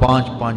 5-5,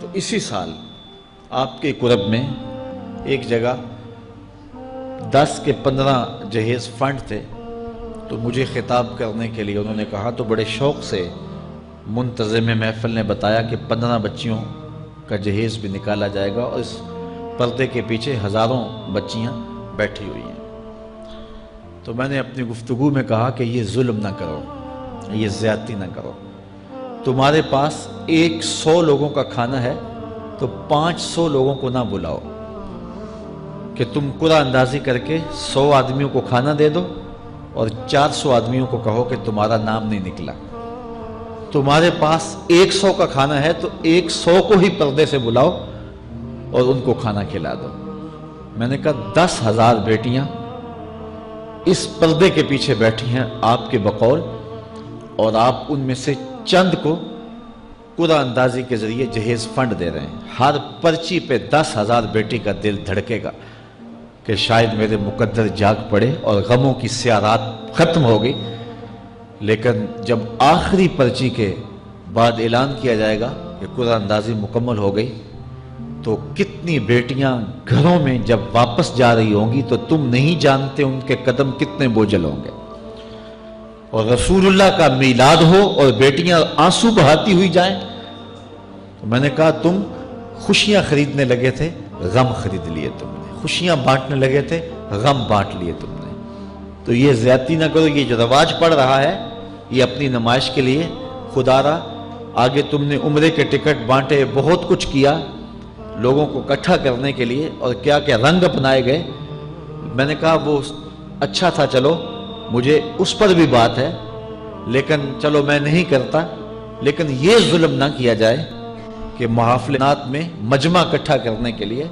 تو اسی سال آپ کے قرب میں ایک جگہ 10 کے 15 جہیز فنڈ تھے، تو مجھے خطاب کرنے کے لیے انہوں نے کہا، تو بڑے شوق سے منتظم محفل نے بتایا کہ 15 بچیوں کا جہیز بھی نکالا جائے گا، اور اس پردے کے پیچھے ہزاروں بچیاں بیٹھی ہوئی ہیں۔ تو میں نے اپنی گفتگو میں کہا کہ یہ ظلم نہ کرو، یہ زیادتی نہ کرو، تمہارے پاس 100 لوگوں کا کھانا ہے تو 500 لوگوں کو نہ بلاؤ کہ تم قرعہ اندازی کر کے 100 آدمیوں کو کھانا دے دو اور 400 آدمیوں کو کہو کہ تمہارا نام نہیں نکلا۔ تمہارے پاس 100 کا کھانا ہے تو 100 کو ہی پردے سے بلاؤ اور ان کو کھانا کھلا دو۔ میں نے کہا 10,000 بیٹیاں اس پردے کے پیچھے بیٹھی ہیں آپ کے بقول، اور آپ ان میں سے چند کو قرعہ اندازی کے ذریعے جہیز فنڈ دے رہے ہیں۔ ہر پرچی پہ 10,000 بیٹی کا دل دھڑکے گا کہ شاید میرے مقدر جاگ پڑے اور غموں کی سیاہ رات ختم ہو گئی، لیکن جب آخری پرچی کے بعد اعلان کیا جائے گا کہ قرعہ اندازی مکمل ہو گئی، تو کتنی بیٹیاں گھروں میں جب واپس جا رہی ہوں گی تو تم نہیں جانتے ان کے قدم کتنے بوجھل ہوں گے۔ اور رسول اللہ کا میلاد ہو اور بیٹیاں آنسو بہاتی ہوئی جائیں، تو میں نے کہا تم خوشیاں خریدنے لگے تھے، غم خرید لیے تم نے، خوشیاں بانٹنے لگے تھے، غم بانٹ لیے تم نے۔ تو یہ زیادتی نہ کرو، یہ جو رواج پڑ رہا ہے یہ اپنی نمائش کے لیے، خدا را آگے تم نے عمرے کے ٹکٹ بانٹے، بہت کچھ کیا لوگوں کو اکٹھا کرنے کے لیے، اور کیا کیا رنگ اپنائے گئے۔ میں نے کہا وہ اچھا تھا، چلو مجھے اس پر بھی بات ہے، لیکن چلو میں نہیں کرتا، لیکن یہ ظلم نہ کیا جائے کہ محافلات میں مجمع اکٹھا کرنے کے لیے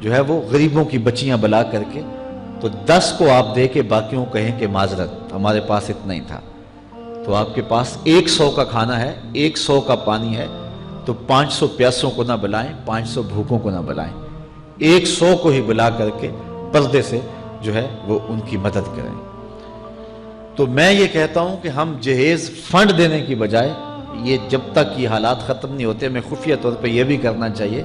جو ہے وہ غریبوں کی بچیاں بلا کر کے تو 10 کو آپ دے کے باقیوں کو کہیں کہ معذرت ہمارے پاس اتنا ہی تھا۔ تو آپ کے پاس 100 کا کھانا ہے، 100 کا پانی ہے، تو 500 پیاسوں کو نہ بلائیں، 500 بھوکوں کو نہ بلائیں، 100 کو ہی بلا کر کے پردے سے جو ہے وہ ان کی مدد کریں۔ تو میں یہ کہتا ہوں کہ ہم جہیز فنڈ دینے کی بجائے، یہ جب تک یہ حالات ختم نہیں ہوتے، ہمیں خفیہ طور پہ یہ بھی کرنا چاہیے،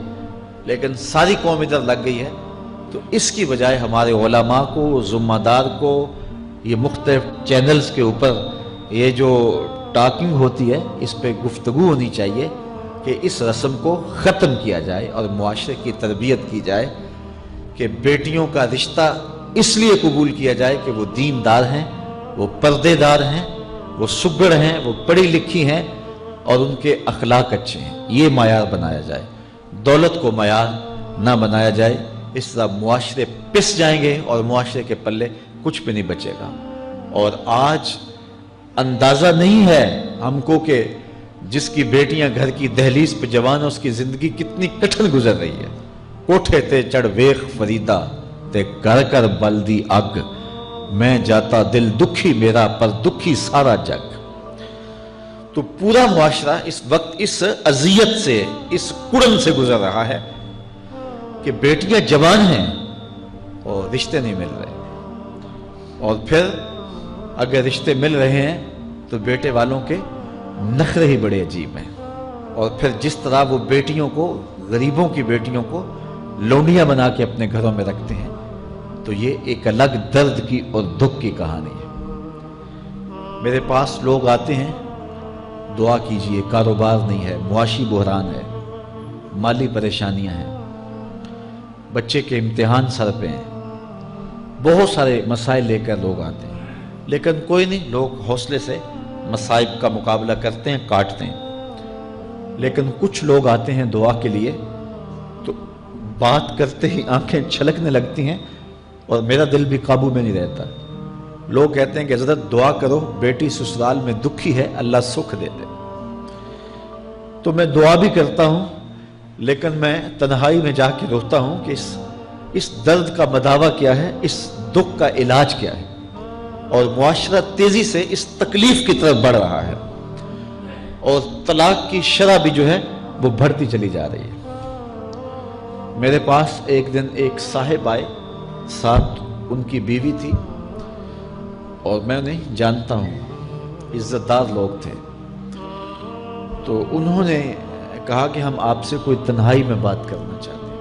لیکن ساری قوم ادھر لگ گئی ہے، تو اس کی بجائے ہمارے علماء کو، ذمہ دار کو، یہ مختلف چینلز کے اوپر یہ جو ٹاکنگ ہوتی ہے اس پہ گفتگو ہونی چاہیے کہ اس رسم کو ختم کیا جائے اور معاشرے کی تربیت کی جائے کہ بیٹیوں کا رشتہ اس لیے قبول کیا جائے کہ وہ دیندار ہیں، وہ پردے دار ہیں، وہ سگڑ ہیں، وہ پڑھی لکھی ہیں اور ان کے اخلاق اچھے ہیں، یہ معیار بنایا جائے، دولت کو معیار نہ بنایا جائے۔ اس طرح معاشرے پس جائیں گے اور معاشرے کے پلے کچھ بھی نہیں بچے گا۔ اور آج اندازہ نہیں ہے ہم کو کہ جس کی بیٹیاں گھر کی دہلیز پہ جوان ہے اس کی زندگی کتنی کٹھن گزر رہی ہے۔ کوٹھے تے چڑھ ویخ فریدا تے گھر کر بلدی اگ، میں جاتا دل دکھی میرا پر دکھی سارا جگ۔ تو پورا معاشرہ اس وقت اس اذیت سے، اس کڑن سے گزر رہا ہے کہ بیٹیاں جوان ہیں اور رشتے نہیں مل رہے، اور پھر اگر رشتے مل رہے ہیں تو بیٹے والوں کے نخرے ہی بڑے عجیب ہیں، اور پھر جس طرح وہ بیٹیوں کو، غریبوں کی بیٹیوں کو لونڈیاں بنا کے اپنے گھروں میں رکھتے ہیں، تو یہ ایک الگ درد کی اور دکھ کی کہانی ہے۔ میرے پاس لوگ آتے ہیں، دعا کیجئے، کاروبار نہیں ہے، معاشی بحران ہے، مالی پریشانیاں ہیں، بچے کے امتحان سر پہ ہیں، بہت سارے مسائل لے کر لوگ آتے ہیں، لیکن کوئی نہیں، لوگ حوصلے سے مصائب کا مقابلہ کرتے ہیں، کاٹتے ہیں۔ لیکن کچھ لوگ آتے ہیں دعا کے لیے تو بات کرتے ہی آنکھیں چھلکنے لگتی ہیں اور میرا دل بھی قابو میں نہیں رہتا۔ لوگ کہتے ہیں کہ حضرت دعا کرو، بیٹی سسرال میں دکھی ہے، اللہ سکھ دے دے۔ تو میں دعا بھی کرتا ہوں، لیکن میں تنہائی میں جا کے روتا ہوں کہ اس درد کا مداوع کیا ہے، اس دکھ کا علاج کیا ہے، اور معاشرہ تیزی سے اس تکلیف کی طرف بڑھ رہا ہے، اور طلاق کی شرح بھی جو ہے وہ بڑھتی چلی جا رہی ہے۔ میرے پاس ایک دن ایک صاحب آئے، ساتھ ان کی بیوی تھی، اور میں انہیں جانتا ہوں، عزت دار لوگ تھے۔ تو انہوں نے کہا کہ ہم آپ سے کوئی تنہائی میں بات کرنا چاہتے ہیں۔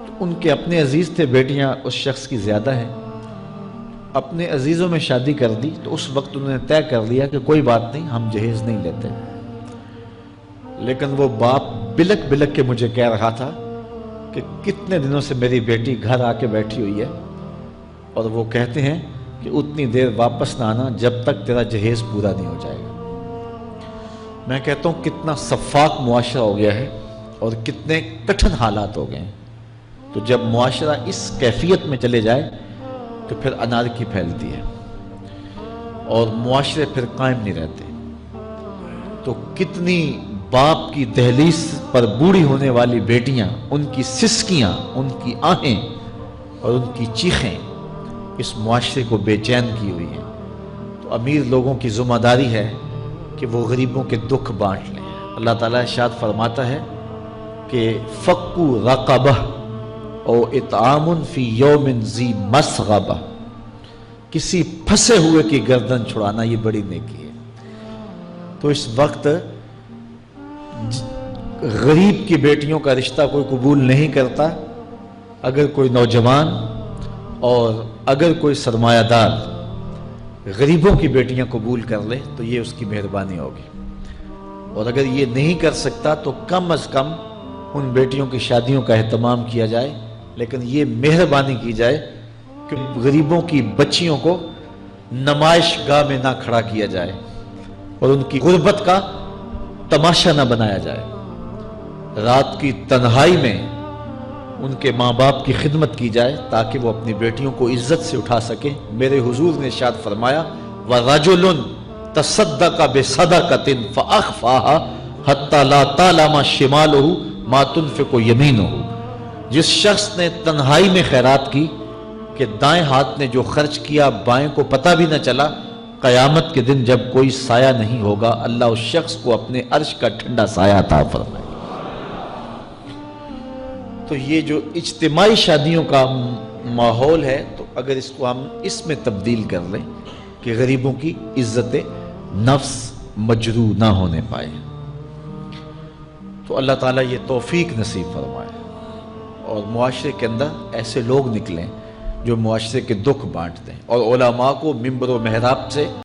تو ان کے اپنے عزیز تھے، بیٹیاں اس شخص کی زیادہ ہیں، اپنے عزیزوں میں شادی کر دی، تو اس وقت انہوں نے طے کر لیا کہ کوئی بات نہیں، ہم جہیز نہیں لیتے۔ لیکن وہ باپ بلک بلک کے مجھے کہہ رہا تھا کہ کتنے دنوں سے میری بیٹی گھر آ کے بیٹھی ہوئی ہے، اور وہ کہتے ہیں کہ اتنی دیر واپس نہ آنا جب تک تیرا جہیز پورا نہیں ہو جائے گا۔ میں کہتا ہوں کتنا صفاق معاشرہ ہو گیا ہے اور کتنے کٹھن حالات ہو گئے ہیں۔ تو جب معاشرہ اس کیفیت میں چلے جائے تو پھر انارکی پھیلتی ہے اور معاشرے پھر قائم نہیں رہتے۔ تو کتنی باپ کی دہلیز پر بوڑھی ہونے والی بیٹیاں، ان کی سسکیاں، ان کی آہیں اور ان کی چیخیں اس معاشرے کو بے چین کی ہوئی ہیں۔ تو امیر لوگوں کی ذمہ داری ہے کہ وہ غریبوں کے دکھ بانٹ لیں۔ اللہ تعالیٰ ارشاد فرماتا ہے کہ فَقُّ رَقَبَةٍ او اطعام فی یوم ذی مسغبہ، کسی پھنسے ہوئے کی گردن چھڑانا یہ بڑی نیکی ہے۔ تو اس وقت غریب کی بیٹیوں کا رشتہ کوئی قبول نہیں کرتا۔ اگر کوئی نوجوان اور اگر کوئی سرمایہ دار غریبوں کی بیٹیاں قبول کر لے تو یہ اس کی مہربانی ہوگی، اور اگر یہ نہیں کر سکتا تو کم از کم ان بیٹیوں کی شادیوں کا اہتمام کیا جائے، لیکن یہ مہربانی کی جائے کہ غریبوں کی بچیوں کو نمائش گاہ میں نہ کھڑا کیا جائے اور ان کی غربت کا تماشا نہ بنایا جائے۔ رات کی تنہائی میں ان کے ماں باپ کی خدمت کی جائے تاکہ وہ اپنی بیٹیوں کو عزت سے اٹھا سکیں۔ میرے حضور نے ارشاد فرمایا وَرَجُلٌ تَصَدَّقَ بِصَدَقَةٍ فَأَخْفَاهَا حَتَّى لَا تَعْلَمَ شِمَالُهُ مَا تُنْفِقُ يَمِينُهُ، جس شخص نے تنہائی میں خیرات کی کہ دائیں ہاتھ نے جو خرچ کیا بائیں کو پتہ بھی نہ چلا، قیامت کے دن جب کوئی سایہ نہیں ہوگا اللہ اس شخص کو اپنے عرش کا ٹھنڈا سایہ عطا فرمائے۔ تو یہ جو اجتماعی شادیوں کا ماحول ہے، تو اگر اس کو ہم اس میں تبدیل کر لیں کہ غریبوں کی عزت نفس مجروح نہ ہونے پائے، تو اللہ تعالیٰ یہ توفیق نصیب فرمائے اور معاشرے کے اندر ایسے لوگ نکلیں جو معاشرے کے دکھ بانٹتے ہیں، اور علماء کو منبر و محراب سے